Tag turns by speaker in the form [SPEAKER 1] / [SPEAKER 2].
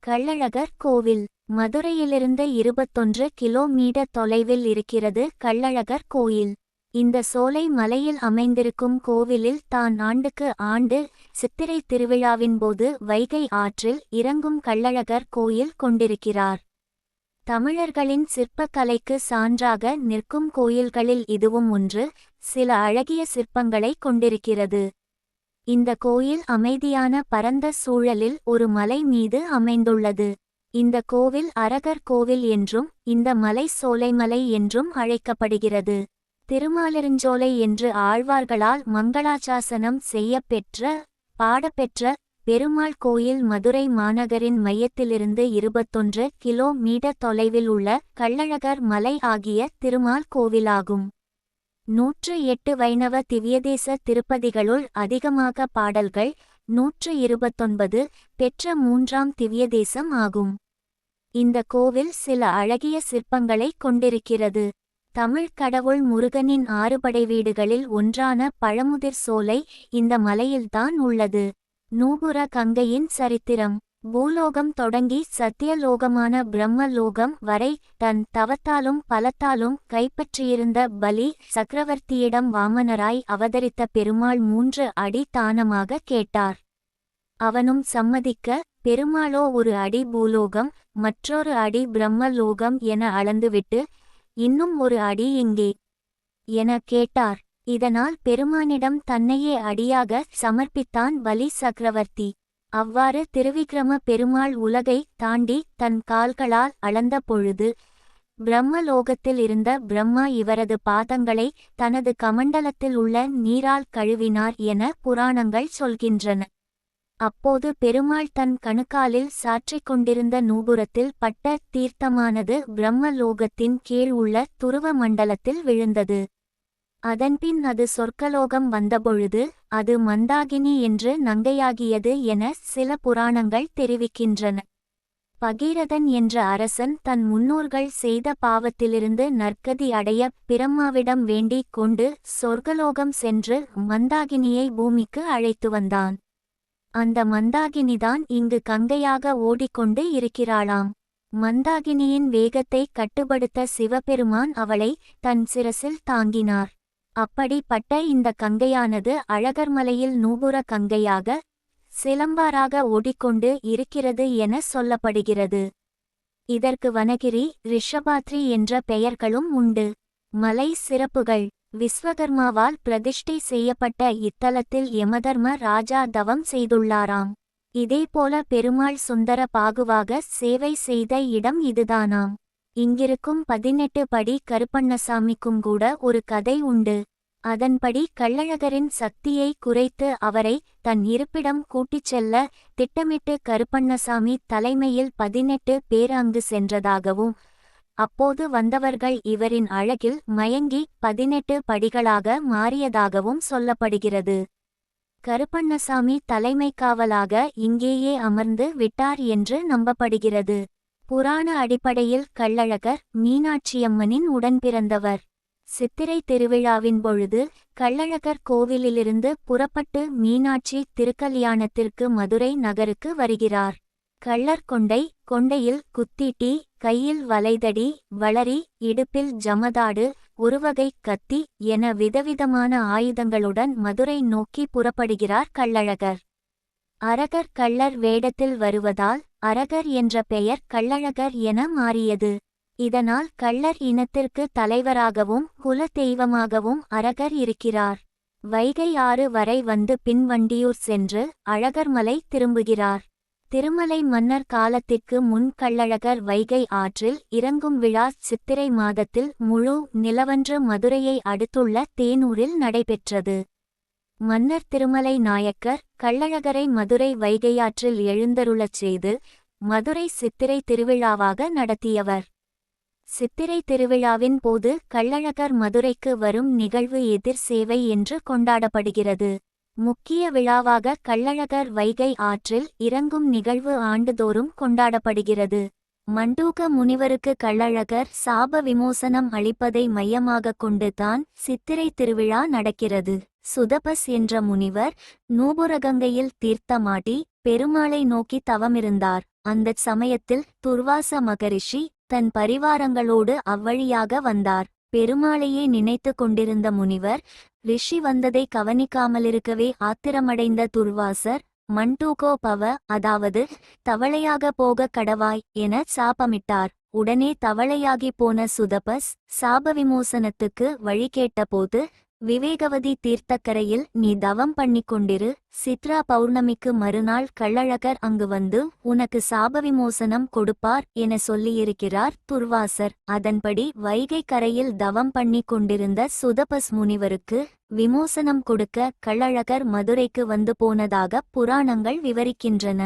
[SPEAKER 1] கள்ளழகர் கோவில் மதுரையிலிருந்து 21 கிலோமீட்டர் தொலைவில் இருக்கிறது கள்ளழகர் கோயில். இந்த சோலை மலையில் அமைந்திருக்கும் கோவிலில் தான் ஆண்டுக்கு ஆண்டு சித்திரை திருவிழாவின் போது வைகை ஆற்றில் இறங்கும் கள்ளழகர் கோயில் கொண்டிருக்கிறார். தமிழர்களின் சிற்பக்கலைக்கு சான்றாக நிற்கும் கோயில்களில் இதுவும் ஒன்று. சில அழகிய சிற்பங்களை கொண்டிருக்கிறது. இந்த கோயில் அமைதியான பரந்த சூழலில் ஒரு மலை மீது அமைந்துள்ளது. இந்த கோவில் அரகர் கோவில் என்றும் இந்த மலை சோலைமலை என்றும் அழைக்கப்படுகிறது. திருமாலிருஞ்சோலை என்று ஆழ்வார்களால் மங்களாசாசனம் செய்யப்பெற்ற பாடப்பெற்ற பெருமாள் கோயில் மதுரை மாநகரின் மையத்திலிருந்து 21 கிலோமீட்டர் தொலைவில் உள்ள கள்ளழகர் மலை ஆகிய திருமால் கோவிலாகும். 108 வைணவ திவ்யதேச திருப்பதிகளுள் அதிகமாக பாடல்கள் 129 பெற்ற 3ஆம் திவ்யதேசம் ஆகும். இந்த கோவில் சில அழகிய சிற்பங்களை கொண்டிருக்கிறது. தமிழ் கடவுள் முருகனின் 6 படை வீடுகளில் ஒன்றான பழமுதிர் சோலை இந்த மலையில்தான் உள்ளது. நூபுர கங்கையின் சரித்திரம். பூலோகம் தொடங்கி சத்தியலோகமான பிரம்மலோகம் வரை தன் தவத்தாலும் பலத்தாலும் கைப்பற்றியிருந்த பலி சக்கரவர்த்தியிடம் வாமனராய் அவதரித்த பெருமாள் 3 அடி தானமாக கேட்டார். அவனும் சம்மதிக்க பெருமாளோ 1 அடி பூலோகம் மற்றொரு அடி பிரம்மலோகம் என அளந்துவிட்டு இன்னும் 1 அடி எங்கே என கேட்டார். இதனால் பெருமானிடம் தன்னையே அடியாக சமர்ப்பித்தான் பலி சக்கரவர்த்தி. அவ்வாறு திருவிக்கிரம பெருமாள் உலகை தாண்டி தன் கால்களால் அளந்த பொழுது பிரம்மலோகத்தில் இருந்த பிரம்மா இவரது பாதங்களை தனது கமண்டலத்தில் உள்ள நீரால் கழுவினார் என புராணங்கள் சொல்கின்றன. அப்போது பெருமாள் தன் கணுக்காலில் சாற்றிக் கொண்டிருந்த நூபுரத்தில் பட்ட தீர்த்தமானது பிரம்மலோகத்தின் கீழ் உள்ள துருவ மண்டலத்தில் விழுந்தது. அதன்பின் அது சொர்க்கலோகம் வந்தபொழுது அது மந்தாகினி என்று நங்கையாகியது என சில புராணங்கள் தெரிவிக்கின்றன. பகீரதன் என்ற அரசன் தன் முன்னோர்கள் செய்த பாவத்திலிருந்து நற்கதி அடைய பிரம்மாவிடம் வேண்டிக் கொண்டு சொர்க்கலோகம் சென்று மந்தாகினியை பூமிக்கு அழைத்து வந்தான். அந்த மந்தாகினிதான் இங்கு கங்கையாக ஓடிக்கொண்டு இருக்கிறாளாம். மந்தாகினியின் வேகத்தை கட்டுப்படுத்த சிவபெருமான் அவளை தன் சிரசில் தாங்கினார். அப்படிப்பட்ட இந்த கங்கையானது அழகர்மலையில் நூபுர கங்கையாக சிலம்பாராக ஓடிக்கொண்டு இருக்கிறது என சொல்லப்படுகிறது. இதற்கு வனகிரி ரிஷபாத்ரி என்ற பெயர்களும் உண்டு. மலை சிறப்புகள். விஸ்வகர்மாவால் பிரதிஷ்டை செய்யப்பட்ட இத்தலத்தில் யமதர்ம ராஜா தவம் செய்துள்ளாராம். இதேபோல பெருமாள் சுந்தர பாகுவாக சேவை செய்த இடம் இதுதானாம். இங்கிருக்கும் 18 படி கருப்பண்ணசாமிக்கும் கூட ஒரு கதை உண்டு. அதன்படி கள்ளழகரின் சக்தியை குறைத்து அவரை தன் இருப்பிடம் கூட்டிச் செல்ல திட்டமிட்டு கருப்பண்ணசாமி தலைமையில் 18 பேர் அங்கு சென்றதாகவும் அப்போது வந்தவர்கள் இவரின் அழகில் மயங்கி 18 படிகளாக மாறியதாகவும் சொல்லப்படுகிறது. கருப்பண்ணசாமி தலைமை காவலாக இங்கேயே அமர்ந்து விட்டார் என்று நம்பப்படுகிறது. புராண அடிப்படையில் கள்ளழகர் மீனாட்சியம்மனின் உடன்பிறந்தவர். சித்திரை திருவிழாவின் பொழுது கள்ளழகர் கோவிலிலிருந்து புறப்பட்டு மீனாட்சி திருக்கல்யாணத்திற்கு மதுரை நகருக்கு வருகிறார். கள்ளர் கொண்டை, கொண்டையில் குத்தீட்டி, கையில் வளைதடி, வளரி, இடுப்பில் ஜமதாடு, ஒருவகை கத்தி என விதவிதமான ஆயுதங்களுடன் மதுரை நோக்கி புறப்படுகிறார் கள்ளழகர். அரகர் கள்ளர் வேடத்தில் வருவதால் அரகர் என்ற பெயர் கள்ளழகர் என மாறியது. இதனால் கள்ளர் இனத்திற்கு தலைவராகவும் குல தெய்வமாகவும் அரகர் இருக்கிறார். வைகை ஆறு வரை வந்து பின் வண்டியூர் சென்று அழகர்மலை திரும்புகிறார். திருமலை மன்னர் காலத்திற்கு முன் கள்ளழகர் வைகை ஆற்றில் இறங்கும் விழா சித்திரை மாதத்தில் முழு நிலவன்று மதுரையை அடுத்துள்ள தேனூரில் நடைபெற்றது. மன்னர் திருமலை நாயக்கர் கள்ளழகரை மதுரை வைகையாற்றில் எழுந்தருளச் செய்து மதுரை சித்திரை திருவிழாவாக நடத்தியவர். சித்திரை திருவிழாவின் போது கள்ளழகர் மதுரைக்கு வரும் நிகழ்வு எதிர் சேவை என்று கொண்டாடப்படுகிறது. முக்கிய விழாவாக கள்ளழகர் வைகை ஆற்றில் இறங்கும் நிகழ்வு ஆண்டுதோறும் கொண்டாடப்படுகிறது. மண்டூக முனிவருக்கு கள்ளழகர் சாப விமோசனம் அளிப்பதை மையமாக கொண்டுதான் சித்திரை திருவிழா நடக்கிறது. சுதபஸ் என்ற முனிவர் நூபுரகங்கையில் தீர்த்தமாடி பெருமாளை நோக்கி தவமிருந்தார். அந்தச் சமயத்தில் துர்வாச மகரிஷி தன் பரிவாரங்களோடு அவ்வழியாக வந்தார். பெருமாளையே நினைத்து கொண்டிருந்த முனிவர் ரிஷி வந்ததை கவனிக்காமலிருக்கவே ஆத்திரமடைந்த துர்வாசர் மண்டூகோ பவ, அதாவது தவளையாக போக கடவாய் என சாபமிட்டார். உடனே தவளையாகி போன சுதபஸ் சாப விமோசனத்துக்கு வழி கேட்டபோது, விவேகவதி தீர்த்தக்கரையில் நீ தவம் பண்ணிக்கொண்டிரு, சித்ரா பௌர்ணமிக்கு மறுநாள் கள்ளழகர் அங்கு வந்து உனக்கு சாப விமோசனம் கொடுப்பார் என சொல்லியிருக்கிறார் துர்வாசர். அதன்படி வைகை கரையில் தவம் பண்ணி கொண்டிருந்த சுதபஸ் முனிவருக்கு விமோசனம் கொடுக்க கள்ளழகர் மதுரைக்கு வந்து போனதாக புராணங்கள் விவரிக்கின்றன.